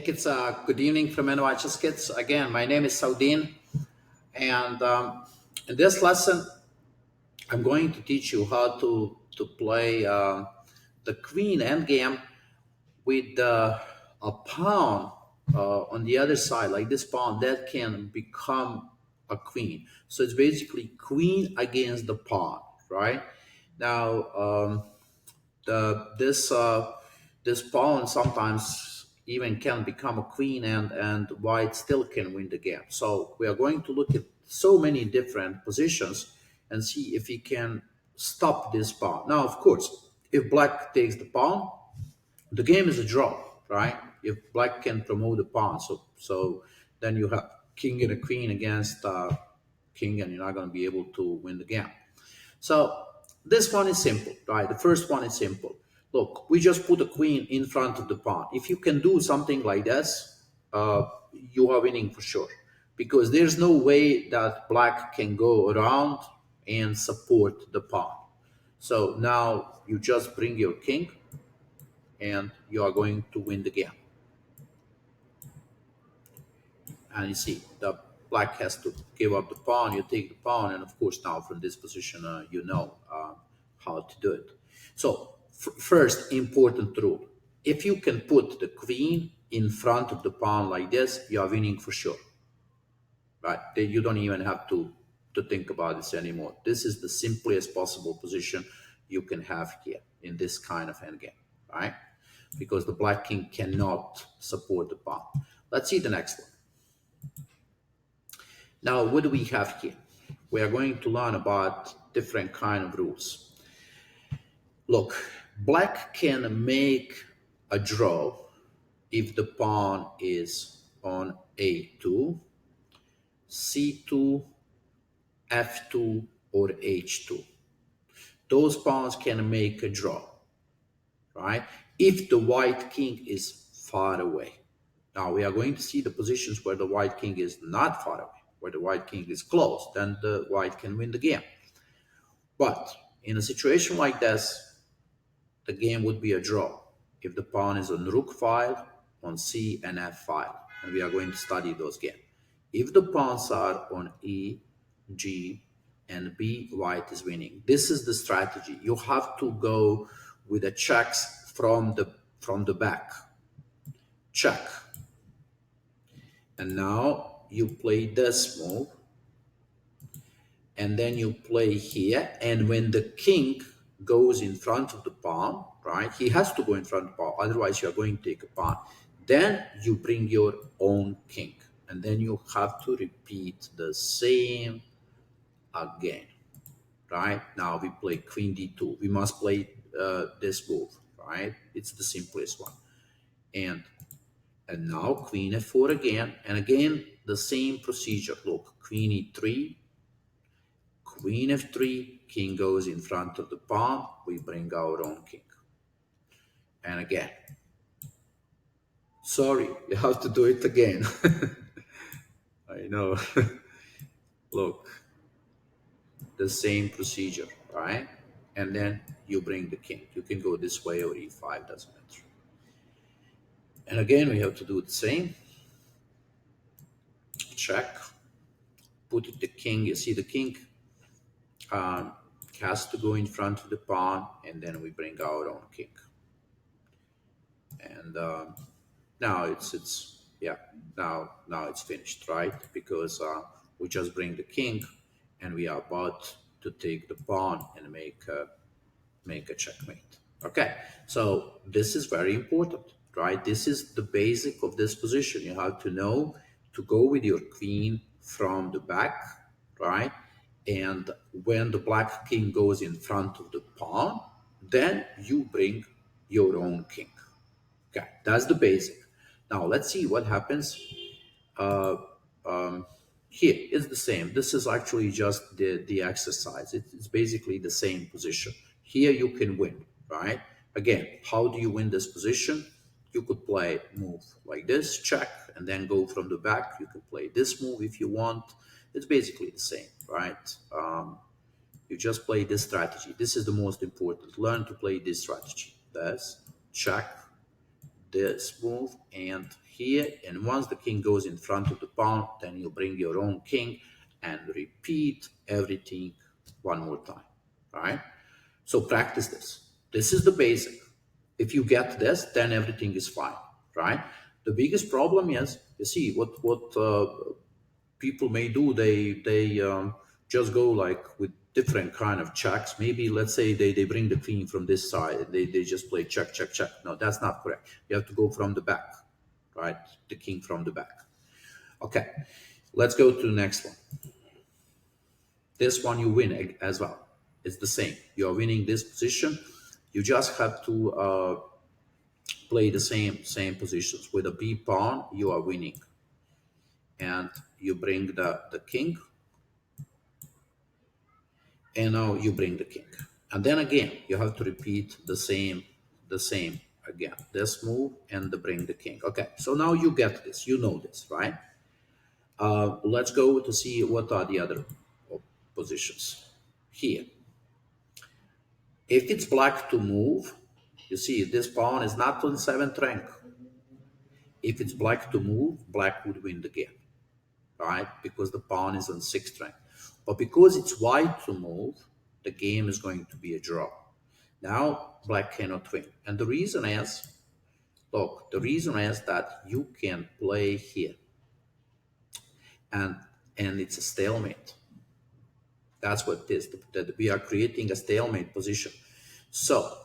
Kids. Good evening from NYHS Kids. Again, my name is Saudin, and in this lesson, I'm going to teach you how to play the Queen Endgame with a pawn on the other side, like this pawn that can become a queen. So it's basically queen against the pawn, right? Now, this pawn sometimes even can become a queen, and white still can win the game. So we are going to look at so many different positions and see if he can stop this pawn. Now, of course, if black takes the pawn, the game is a draw, right? If black can promote the pawn, so then you have king and a queen against king, and you're not going to be able to win the game. So this one is simple, right? The first one is simple. Look, we just put a queen in front of the pawn. If you can do something like this, you are winning for sure, because there's no way that black can go around and support the pawn. So now you just bring your king, and you are going to win the game. And you see, the black has to give up the pawn. You take the pawn, and of course, now from this position, you know how to do it. So, first important rule: if you can put the queen in front of the pawn like this, you are winning for sure. Right? You don't even have to think about this anymore. This is the simplest possible position you can have here in this kind of endgame, right? Because the black king cannot support the pawn. Let's see the next one. Now, what do we have here? We are going to learn about different kind of rules. Look, black can make a draw if the pawn is on a2, c2, f2, or h2. Those pawns can make a draw, right? If the white king is far away. Now we are going to see the positions where the white king is not far away, where the white king is close, then the white can win the game. But in a situation like this, the game would be a draw if the pawn is on rook file, on c and f file, and we are going to study those again. If the pawns are on e, g, and b, white is winning. This is the strategy. You have to go with the checks from the back. Check. And now you play this move, and then you play here, and when the king goes in front of the pawn, right, he has to go in front of the pawn, otherwise you're going to take a pawn. Then you bring your own king, and then you have to repeat the same again. Right, now we play queen d2. We must play this move, right? It's the simplest one. And now queen f4 again, and again the same procedure. Look, queen e3, queen f3, king goes in front of the pawn, we bring our own king. And again, sorry, you have to do it again. I know. Look, the same procedure, right? And then you bring the king. You can go this way or e5, doesn't matter. And again, we have to do the same. Check. Put the king. You see the king has to go in front of the pawn, and then we bring our own king. And now it's yeah. Now it's finished, right? Because we just bring the king, and we are about to take the pawn and make a checkmate. Okay, so this is very important, right? This is the basic of this position. You have to know to go with your queen from the back, right? And when the black king goes in front of the pawn, then you bring your own king. Okay, that's the basic. Now let's see what happens. Uh, Here it's the same. This is actually just the exercise. It's basically the same position. Here you can win, right? Again, how do you win this position? You could play move like this, check, and then go from the back. You could play this move if you want. It's basically the same, right? You just play this strategy. This is the most important. Learn to play this strategy. This, check, this move and here, and once the king goes in front of the pawn, then you bring your own king and repeat everything one more time. All right. So practice this. This is the basic. If you get this, then everything is fine, right? The biggest problem is, you see, what people may do. They just go like with different kind of checks. Maybe let's say they bring the queen from this side. They just play check, check, check. No, that's not correct. You have to go from the back, right? The king from the back. Okay, let's go to the next one. This one you win as well. It's the same. You are winning this position. You just have to play the same positions. With a b pawn, you are winning, and you bring the king, and now you bring the king, and then again you have to repeat the same again. This move and the bring the king. Okay, so now you get this. You know this, right? Let's go to see what are the other positions here. If it's black to move, you see this pawn is not on seventh rank. If it's black to move, black would win the game, right? Because the pawn is on sixth rank. But because it's white to move, the game is going to be a draw. Now, black cannot win. And the reason is, look, the reason is that you can play here. And it's a stalemate. That's what it is, that we are creating a stalemate position. So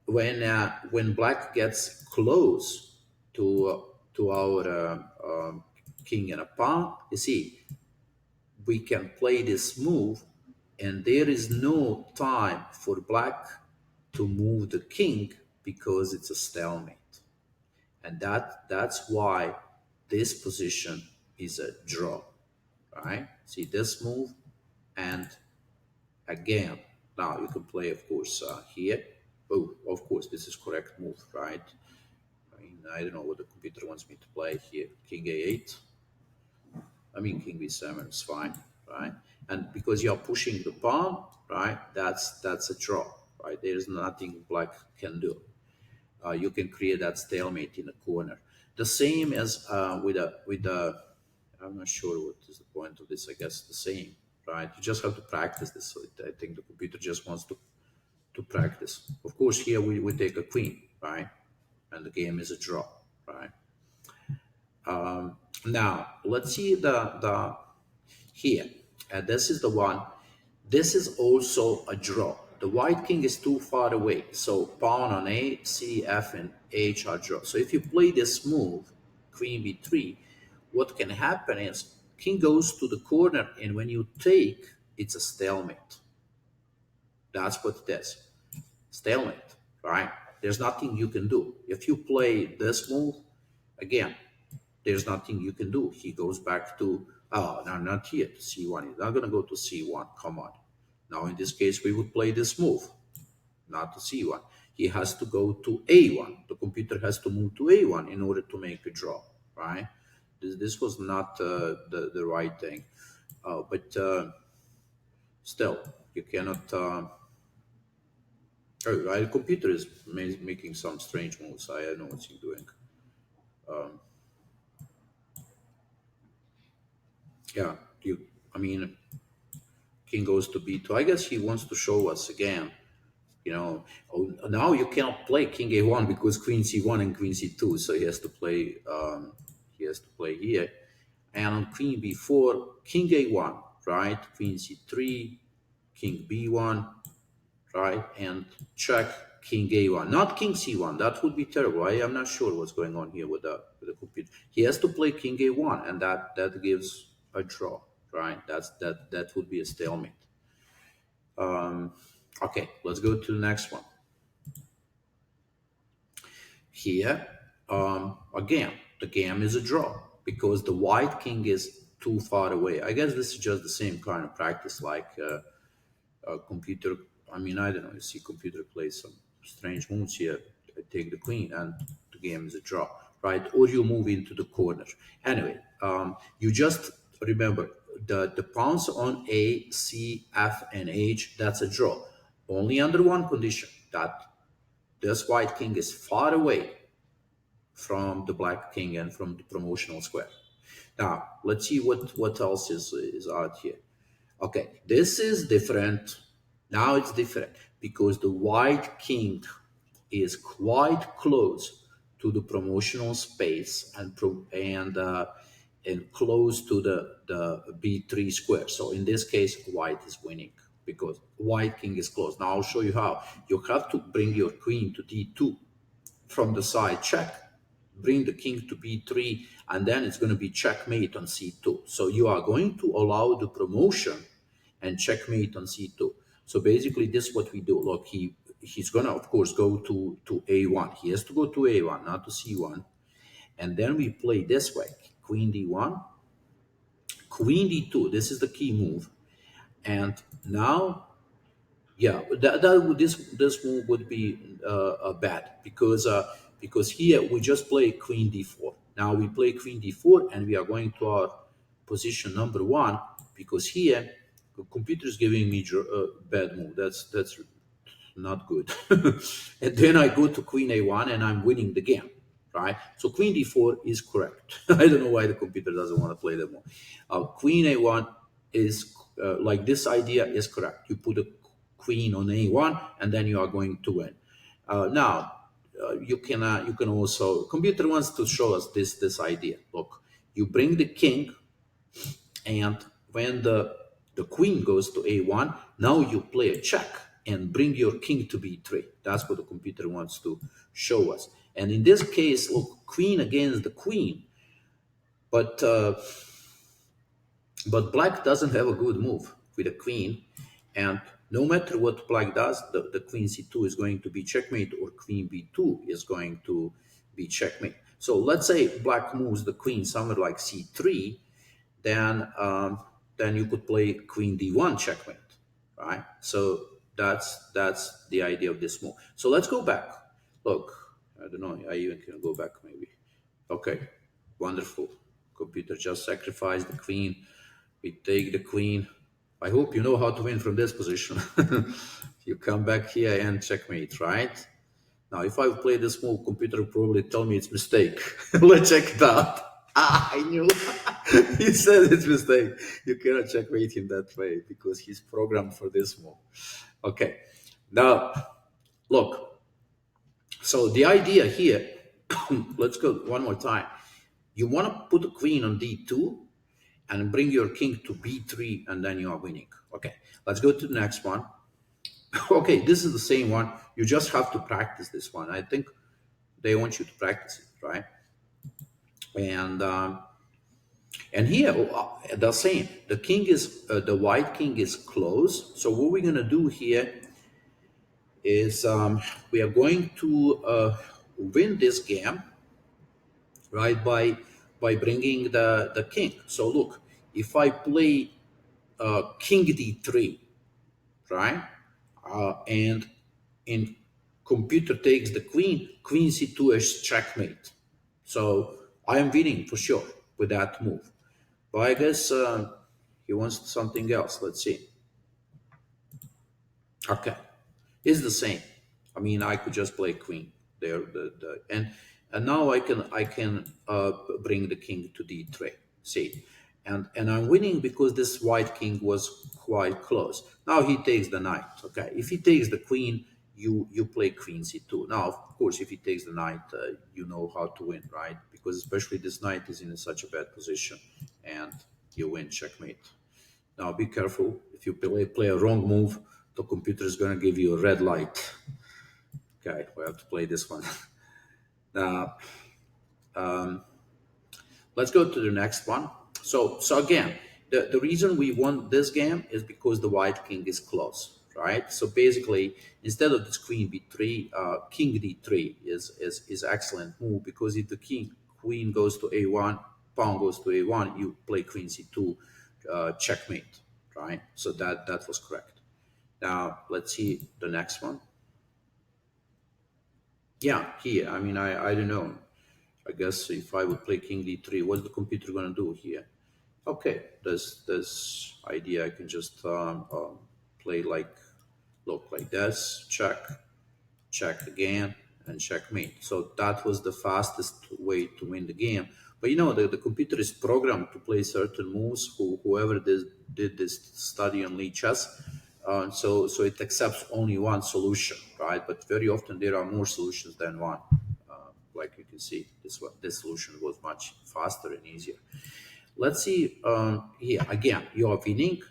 when black gets close to our king and a pawn, you see, we can play this move, and there is no time for black to move the king because it's a stalemate, and that's why this position is a draw. Right? See this move, and again, now you can play, of course, here. Oh, of course, this is correct move, right? I mean, I don't know what the computer wants me to play here. King a8. I mean, king b7 is fine, right? And because you're pushing the pawn, right, that's a draw, right? There's nothing black can do. You can create that stalemate in the corner. The same as with I'm not sure what is the point of this. I guess the same, right? You just have to practice this. So I think the computer just wants to practice. Of course, here we take a queen, right? And the game is a draw, right? Now let's see the here. This is the one. This is also a draw. The white king is too far away, so pawn on a, c, f, and h are draw. So if you play this move, queen b3, what can happen is king goes to the corner, and when you take, it's a stalemate. That's what it is. Stalemate, right? There's nothing you can do. If you play this move, again, there's nothing you can do. He goes back to, oh, no, not here, to c1. He's not going to go to c1. Come on. Now, in this case, we would play this move, not to c1. He has to go to a1. The computer has to move to a1 in order to make a draw, right? This was not the right thing. But still, you cannot... the computer is making some strange moves. I don't know what he's doing. Yeah, I mean, king goes to b2. I guess he wants to show us again, oh, now you cannot play king a1 because queen c1 and queen c2. So he has to play here. And on queen b4, king a1, right? Queen c3, king b1, right? And check king a1, not king c1. That would be terrible. I am not sure what's going on here with the computer. He has to play king a1, and that gives a draw, right? That would be a stalemate. Okay, let's go to the next one. Here, again, the game is a draw because the white king is too far away. I guess this is just the same kind of practice like a computer. I mean, I don't know. You see, computer plays some strange moves here. I take the queen, and the game is a draw, right? Or you move into the corner. Anyway, you just remember the pawns on A, C, F, and H. That's a draw. Only under one condition, that this white king is far away from the black king and from the promotional square. Now let's see what else is out here. Okay, this is different. Now it's different because the white king is quite close to the promotional space and close to the b3 square. So in this case, white is winning because white king is close. Now I'll show you how. You have to bring your queen to d2 from the side, check, bring the king to b3, and then it's going to be checkmate on c2. So you are going to allow the promotion and checkmate on c2. So basically, this is what we do. Look, he's going to, of course, go to a1. He has to go to a1, not to c1. And then we play this way: queen d1, queen d2. This is the key move. And now, yeah, this move would be bad because here we just play queen d4. Now we play queen d4 and we are going to our position number one because here the computer is giving me bad move. That's not good. And then I go to queen a1 and I'm winning the game, right? So queen d4 is correct. I don't know why the computer doesn't want to play that more. Queen a1 is like this idea is correct. You put a queen on a1 and then you are going to win. Now you can also computer wants to show us this idea. Look, you bring the king and when the queen goes to a1, now you play a check and bring your king to b3. That's what the computer wants to show us. And in this case, look, queen against the queen, but black doesn't have a good move with a queen, and no matter what black does, the queen c2 is going to be checkmate, or queen b2 is going to be checkmate. So let's say black moves the queen somewhere like c3, then you could play queen d1 checkmate, right? So that's the idea of this move. So let's go back. Look, I don't know. I even can go back maybe. Okay, wonderful. Computer just sacrificed the queen. We take the queen. I hope you know how to win from this position. You come back here and checkmate, right? Now, if I play this move, computer will probably tell me it's mistake. Let's check it out. Ah, I knew. He said it's mistake. You cannot checkmate him that way because he's programmed for this move. Okay. Now, look. So the idea here, let's go one more time. You want to put the queen on d2 and bring your king to b3, and then you are winning. Okay, let's go to the next one. Okay, this is the same one. You just have to practice this one. I think they want you to practice it, right? And here the same. The king is the white king is close. So what we're gonna do here is we are going to win this game, right? By bringing the king. So look, if I play king d3, right? And in computer takes the queen, queen c2 is checkmate. So I am winning for sure with that move. But I guess he wants something else. Let's see. Okay, it's the same. I mean, I could just play queen there, and now I can bring the king to d3. See, and I'm winning because this white king was quite close. Now he takes the knight. Okay, if he takes the queen, you play queen c2. Now, of course, if he takes the knight, you know how to win, right? Because especially this knight is in such a bad position, and you win checkmate. Now be careful. If you play a wrong move, the computer is going to give you a red light. Okay, we have to play this one. Now, let's go to the next one. So again, the reason we won this game is because the white king is close, right? So basically, instead of this queen b3, king d3 is excellent move because if the queen goes to a1, pawn goes to a1, you play queen c2, checkmate, right? So that was correct. Now let's see the next one. Yeah, here. I mean, I don't know. I guess if I would play king d3, what's the computer going to do here? Okay, this idea I can just play like, look, like this, check, check again, and checkmate. So that was the fastest way to win the game. But the computer is programmed to play certain moves. Whoever did this study on Lee chess, so it accepts only one solution, right? But very often there are more solutions than one. Like you can see, this solution was much faster and easier. Let's see here again. You are winning.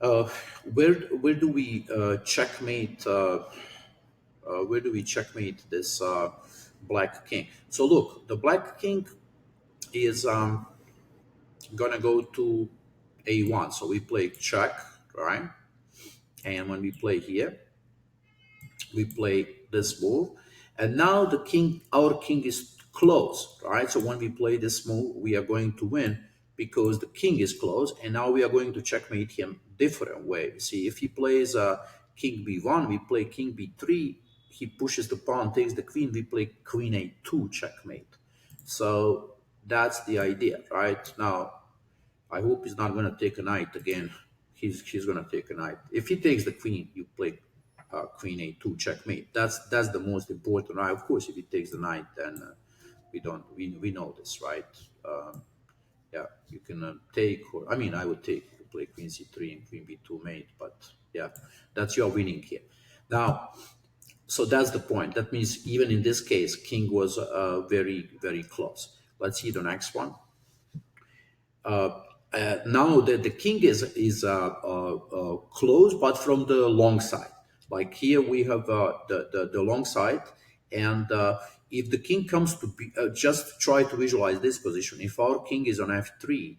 Uh, where do we checkmate? Where do we checkmate this black king? So look, the black king is gonna go to a1. So we play check, right? And when we play here, we play this move, and now our king is close, right? So when we play this move, we are going to win because the king is close, and now we are going to checkmate him different way. See, if he plays king b1, we play king b3. He pushes the pawn, takes the queen. We play queen a2 checkmate. So that's the idea, right? Now I hope he's not going to take a knight again. He's going to take a knight. If he takes the queen, you play queen a2 checkmate. That's the most important. Right? Of course, if he takes the knight, then we know this, right? Yeah, you can take, or I mean, I would take to play queen c3 and queen b2 mate, but yeah, that's your winning here. Now, so that's the point. That means even in this case, king was very very close. Let's see the next one. Now the king is close, but from the long side. Like here we have the long side, and if the king comes to be, just try to visualize this position. If our king is on f3,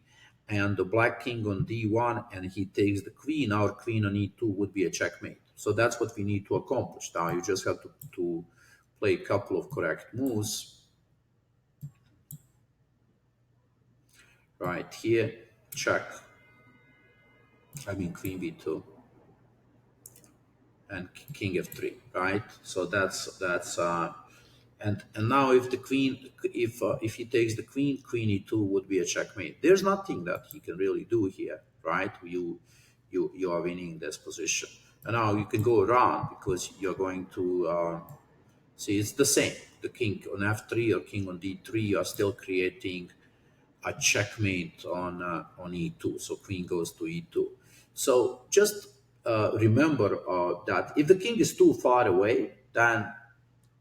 and the black king on d1, and he takes the queen, our queen on e2 would be a checkmate. So that's what we need to accomplish. Now you just have to play a couple of correct moves right here. Check. I mean queen b2 and king f3, right? So that's and now if the queen, if he takes the queen, queen e2 would be a checkmate. There's nothing that he can really do here, right? You are winning this position, and now you can go around because you're going to see it's the same. The king on f3 or king on d3, you are still creating a checkmate on e2. So queen goes to e2. So just remember that if the king is too far away, then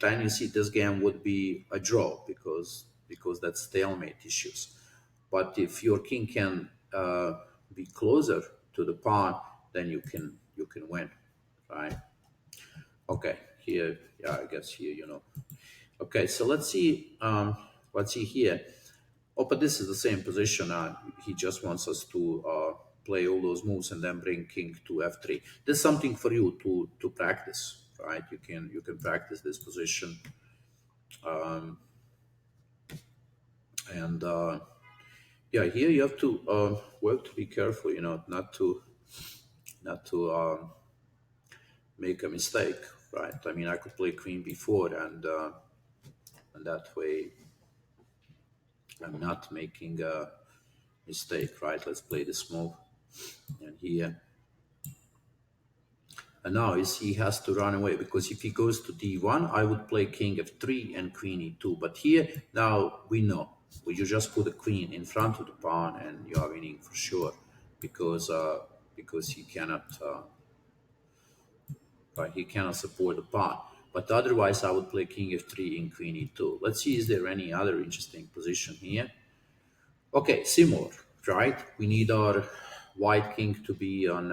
you see this game would be a draw because that's stalemate issues. But if your king can be closer to the pawn, then you can win, right? Okay, here, yeah, I guess here. Okay, so let's see here. Oh, but this is the same position. He just wants us to play all those moves and then bring king to f3. There's something for you to practice, right? You can practice this position, and yeah, here you have to be careful, not to make a mistake, right? I mean, I could play queen before, and that way I'm not making a mistake, right? Let's play this move, and here. And now he has to run away because if he goes to d1, I would play king f3 and queen e2. But here, now we know. Well, you just put a queen in front of the pawn and you are winning for sure because he cannot support the pawn. But otherwise, I would play king f3 and queen e2. Let's see, is there any other interesting position here? Okay, similar, right? We need our white king to be on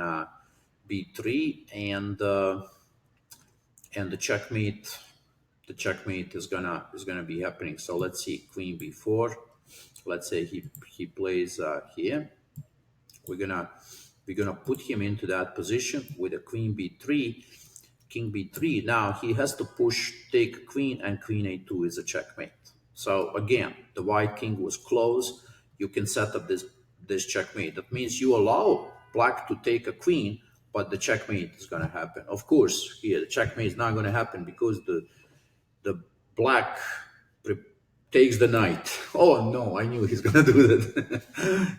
b3, and the checkmate is gonna be happening. So let's see, queen b4. Let's say he plays here. We're gonna put him into that position with a queen b3, king b3. Now he has to take queen, and queen a2 is a checkmate. So again, the white king was close. You can set up this checkmate. That means you allow black to take a queen, but the checkmate is going to happen. Of course, here the checkmate is not going to happen because the black takes the knight. Oh no, I knew he's going to do that.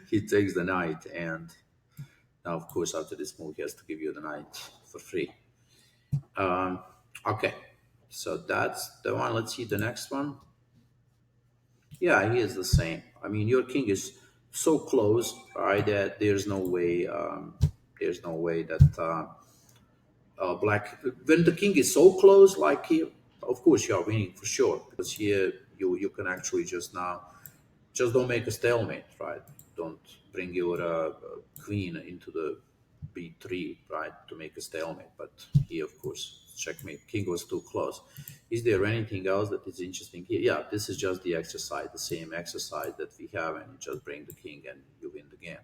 He takes the knight, and now of course after this move he has to give you the knight for free. Okay. So that's the one. Let's see the next one. Yeah, he is the same. I mean, your king is so close, right? That there's no way that black. When the king is so close, like here, of course you are winning for sure because here you can actually just don't make a stalemate, right? Don't bring your queen into the b3, right, to make a stalemate. But here, of course, checkmate. King was too close. Is there anything else that is interesting here? Yeah, this is just the exercise, the same exercise that we have, and you just bring the king and you win the game.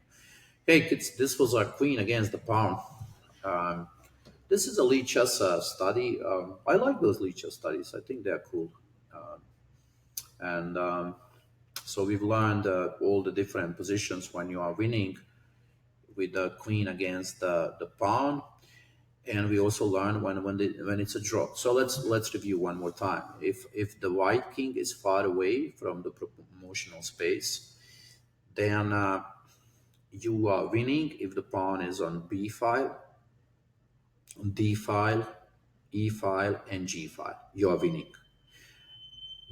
Hey, kids, this was our queen against the pawn. Um, this is a lead chess study. I like those lead chess studies. I think they're cool. And So we've learned all the different positions when you are winning with the queen against the pawn, and we also learn when it's a draw. So let's review one more time. If the white king is far away from the promotional space, then you are winning. If the pawn is on b file, d file, e file, and g file, you are winning.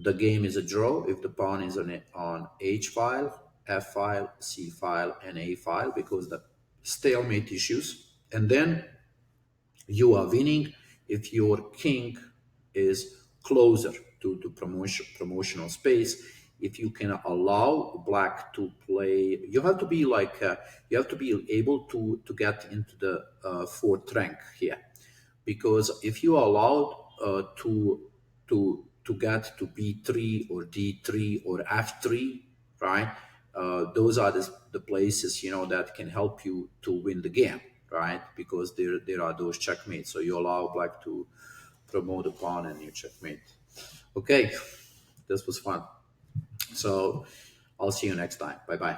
The game is a draw if the pawn is on H file, F file, C file, and A file because the stalemate issues. And then you are winning if your king is closer to the promotional space. If you can allow black to play, you have to be you have to be able to get into the fourth rank here, because if you are allowed to get to b3 or d3 or f3, right, those are the places that can help you to win the game, right, because there are those checkmates. So you allow black to promote a pawn and you checkmate. Okay, this was fun. So I'll see you next time. Bye bye.